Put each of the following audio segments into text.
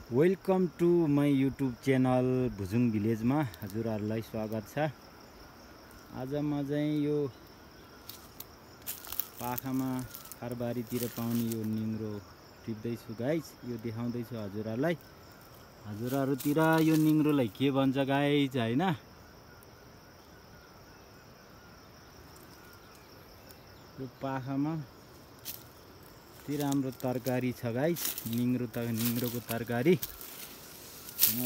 Welcome to my YouTube channel Bhujung भिलेजमा हजुरहरूलाई स्वागत छ। आज म चाहिँ यो पाखामा खारबारीतिर पाउने यो निङ्ग्रो टिप्दैछु गाइज। यो देखाउँदैछु हजुरहरूलाई। हजुरहरूतिर यो निङ्ग्रोलाई के भन्छ गाइज हैन। यो पाखामा यति राम्रो तरकारी छ गाइज, निङ्ग्रोको तरकारी। म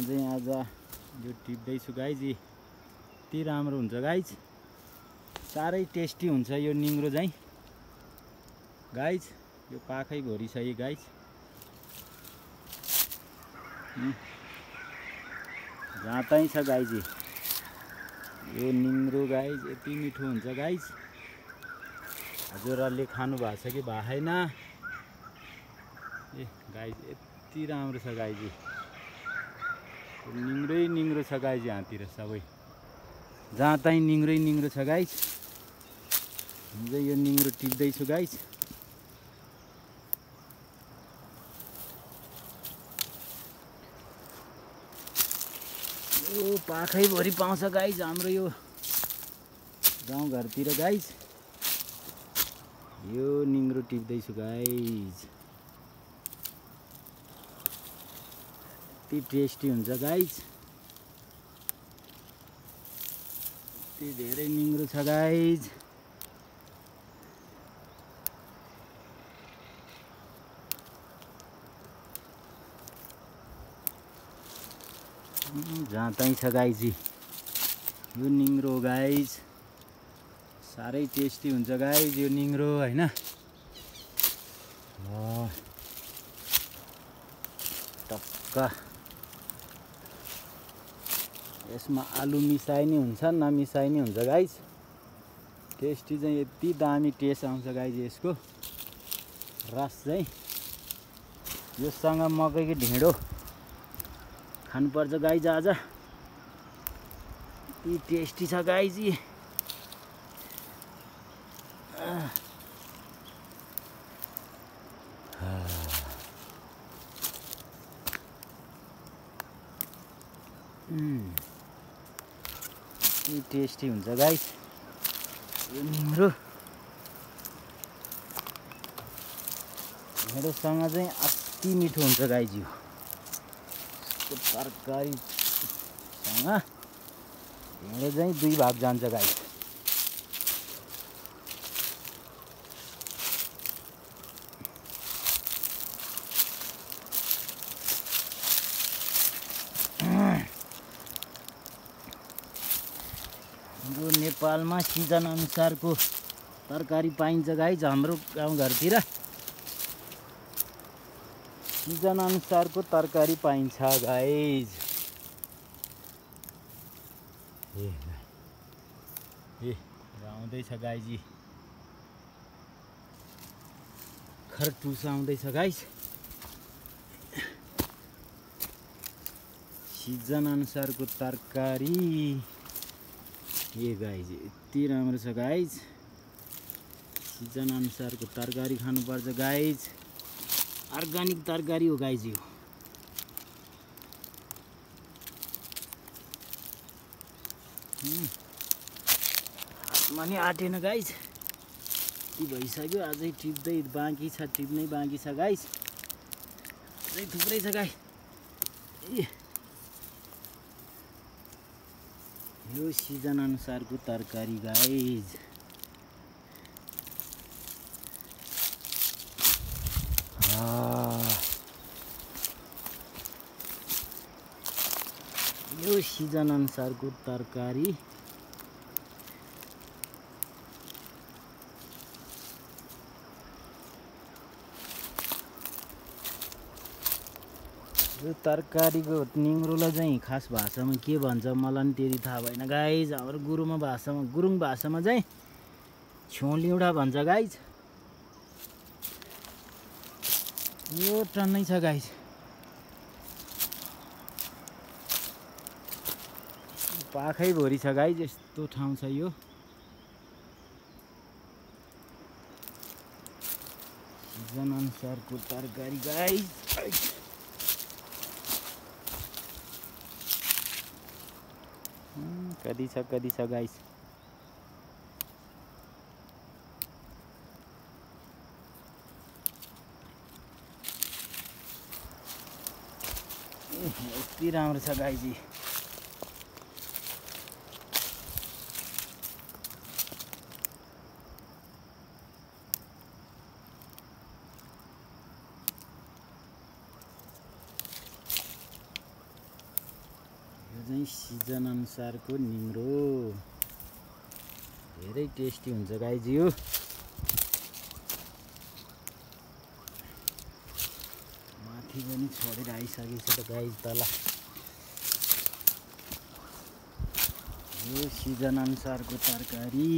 चाहिँ आज यो टिप्दैछु गाइज। यति राम्रो हुन्छ गाइज, साह्रै टेस्टी हुन्छ यो निङ्ग्रो चाहिँ गाइज। यो पाखै भरि छ यो गाइज। जाँतै छ गाइज यो निङ्ग्रो गाइज। यति मिठो हुन्छ गाइज। हजुरहरूले खानु भएको छ कि भएको छैन? ए गाइज यति राम्रो छ गाइज। निङ्ग्रो छ गाइज। यहाँतिर सबै जहाँ निङ्ग्रो छ गाइज। म चाहिँ यो निङ्ग्रो टिप्दैछु गाइज। यो पाखैभरि पाउँछ गाइज हाम्रो यो गाउँघरतिर गाइज। यो निङ्ग्रो टिप्दैछु गाइज। यति टेस्टी हुन्छ गाइज। यति धेरै निङ्ग्रो छ गाइज। जाँतै छ गाइज यो निङ्ग्रो गाइज। साह्रै टेस्टी हुन्छ गाइज यो निङ्ग्रो हैन। टक्क यसमा आलु मिसाइ नि हुन्छ नमिसाइ नि हुन्छ गाइज। टेस्टी चाहिँ यति दामी टेस्ट आउँछ गाइज यसको। रस चाहिँ योसँग मकैको ढिँडो खानुपर्छ गाइज आज। यति टेस्टी छ गाइज। यति टेस्टी हुन्छ गाइज यो निङ्ग्रो। ढिँडोसँग चाहिँ अति मिठो हुन्छ गाइज यो। यसको तरकारीसँग ढिँडो चाहिँ दुई भाग जान्छ गाइज। हाम्रो नेपालमा सिजन अनुसारको तरकारी पाइन्छ गाइज। हाम्रो गाउँघरतिर सिजन अनुसारको तरकारी पाइन्छ गाइज। ए आउँदैछ गाइज। खरटुस आउँदैछ गाइज। सिजन अनुसारको तरकारी ए गाइज यति राम्रो छ गाइज। सिजन अनुसारको तरकारी खानुपर्छ गाइज। अर्ग्यानिक तरकारी हो गाइज यो। हातमा नि आँटेन गाइज। यति भइसक्यो। अझै टिप्दै बाँकी छ, टिप्नै बाँकी छ गाइज। अझै थुप्रै छ गाइज। यो सिजन अनुसारको तरकारी गाइज। यो सिजन अनुसारको तरकारी। यो तरकारीको निङ्ग्रोलाई चाहिँ खास भाषामा के भन्छ मलाई नि त्यति थाहा भएन गाइज। हाम्रो गुरुङ भाषामा चाहिँ छ्योलिउडा भन्छ गाइज। यो टन्नै छ गाइज। पाखैभरि छ गाइज। यस्तो ठाउँ छ यो। सिजन अनुसारको तरकारी गाइज। कति छ गाइस। यति राम्रो छ गाइजी। यो चाहिँ सिजन अनुसारको निङ्रो धेरै टेस्टी हुन्छ गाइजी। यो माथि पनि छोडेर आइसकेको छ त गाइज तल। यो सिजन अनुसारको तरकारी।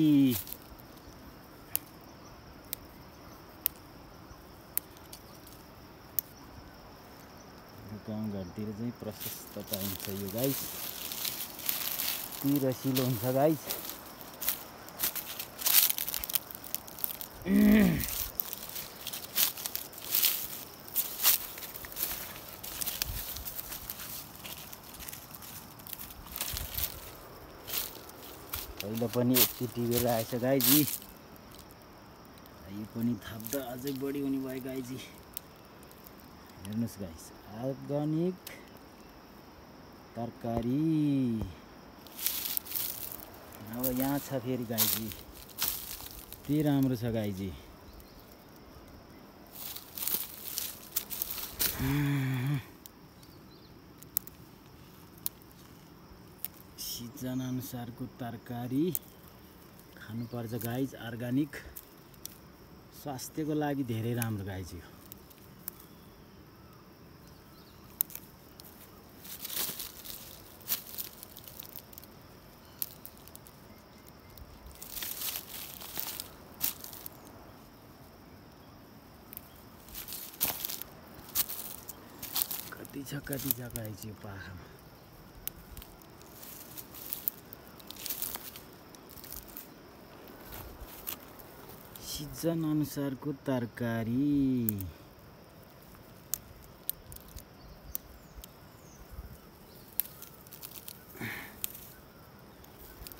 गाउँघरतिर चाहिँ प्रशस्त पाइन्छ यो गाइस। यति रसिलो हुन्छ गाइस। पहिला पनि यति टिपेर आएछ गाइजी। यो पनि थप्दा अझै बढी हुने भयो गाइजी। हेर्नुहोस् गाइस, अर्ग्यानिक तरकारी। अब यहाँ छ फेरि गाइजी। यति राम्रो छ गाइजी। सिजन अनुसारको तरकारी खानुपर्छ गाइज। अर्ग्यानिक स्वास्थ्यको लागि धेरै राम्रो गाइज। यो कति छ गाइज यो पाखामा। सिजन अनुसारको तरकारी।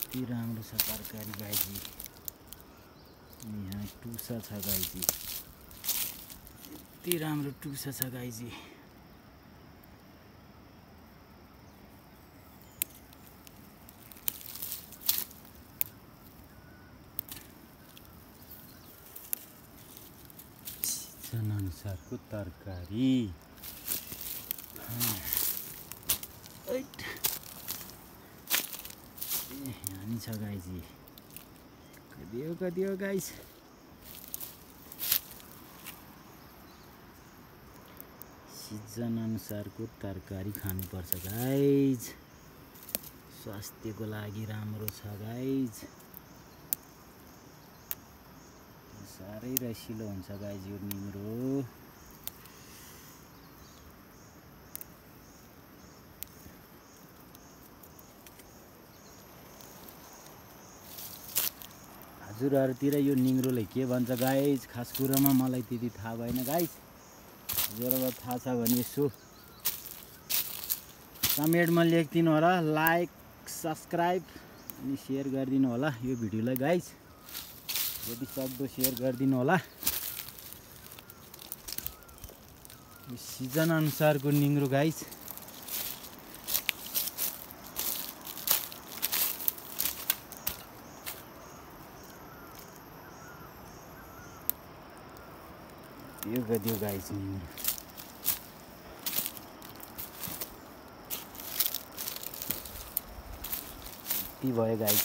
यति राम्रो छ तरकारी गाइजी। यहाँ टुसा छ गाइजी। यति राम्रो टुसा छ गाइजी। सिजन अनुसारको तरकारी। यहाँ छ गाइजी। कति हो गाइस। सिजन अनुसारको तरकारी खानुपर्छ गाइज। स्वास्थ्यको लागि राम्रो छ गाइज। साह्रै रसिलो हुन्छ गाइज यो निङ्रो। हजुरहरूतिर यो निङ्रोले के भन्छ गाइज? खास कुरोमा मलाई त्यति थाहा भएन गाइज। हजुरहरूलाई थाहा छ भने यसो कमेन्टमा लेखिदिनु होला। लाइक, सब्सक्राइब अनि सेयर गरिदिनु होला यो भिडियोलाई गाइज। यदि सक्दो सेयर गरिदिनु होला। यो सिजन अनुसारको निङ्रो गाइज। यो गदियो गाइज निङ्रो। यति भयो गाइज।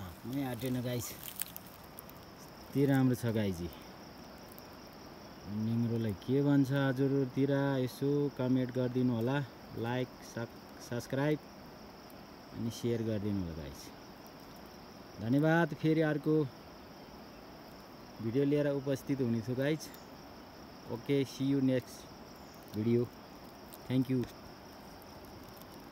हातमै आँटेन गाइज। यति राम्रो छ गाइजी। निङ्रोलाई के भन्छ हजुरतिर यसो कमेन्ट गरिदिनु होला। लाइक, सब्सक्राइब अनि सेयर गरिदिनु होला गाइज। धन्यवाद। फेरि अर्को भिडियो लिएर उपस्थित हुनेछु guys. Okay, see you next video. Thank you.